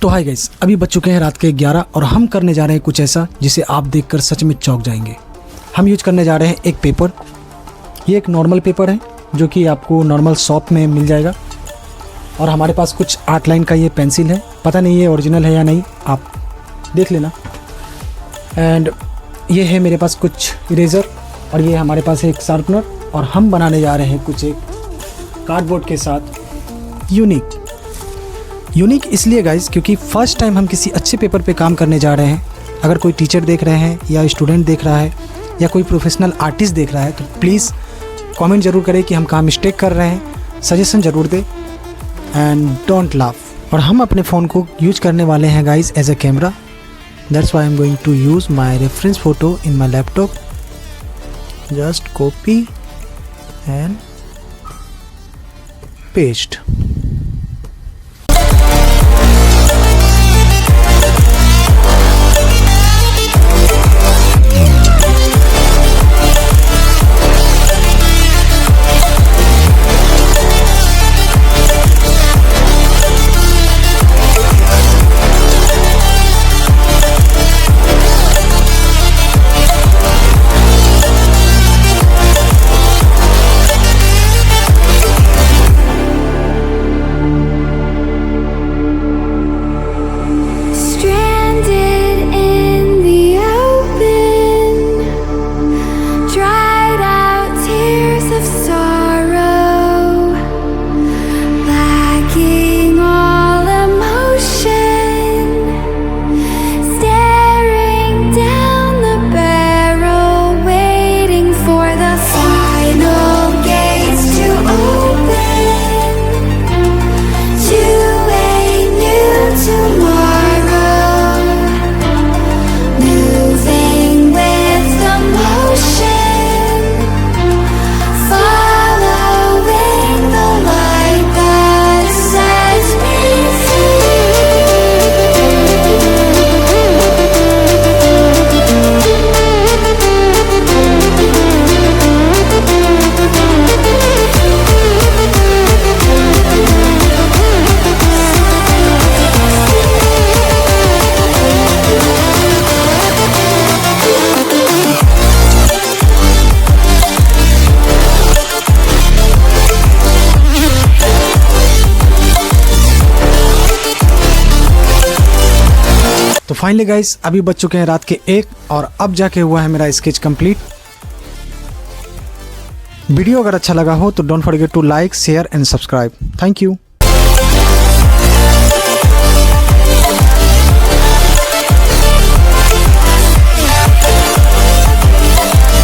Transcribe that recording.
तो hi guys, अभी बज चुके हैं रात के 11 और हम करने जा रहे हैं कुछ ऐसा जिसे आप देखकर सच में चौंक जाएंगे। हम यूज करने जा रहे हैं एक पेपर। ये एक नॉर्मल पेपर है जो कि आपको नॉर्मल शॉप में मिल जाएगा। और हमारे पास कुछ आर्ट लाइन का ये पेंसिल है, पता नहीं ये ओरिजिनल है या नहीं, आप देख लेना। एंड ये है मेरे पास कुछ इरेज़र और ये हमारे पास है एक शार्पनर। और हम बनाने जा रहे हैं कुछ एक कार्डबोर्ड के साथ यूनिक इसलिए गाइस क्योंकि फर्स्ट टाइम हम किसी अच्छे पेपर पे काम करने जा रहे हैं। अगर कोई टीचर देख रहे हैं या स्टूडेंट देख रहा है या कोई प्रोफेशनल आर्टिस्ट देख रहा है तो प्लीज़ कमेंट ज़रूर करें कि हम कहाँ मिस्टेक कर रहे हैं, सजेशन ज़रूर दें एंड डोंट लाफ। और हम अपने फ़ोन को यूज करने वाले हैं guys as a camera. That's why I am going to use my reference photo in my laptop. Just copy and paste. तो फाइनली गाइस अभी बज चुके हैं रात के 1 और अब जाके हुआ है मेरा स्केच कंप्लीट। वीडियो अगर अच्छा लगा हो तो don't forget to like, share and subscribe. Thank you.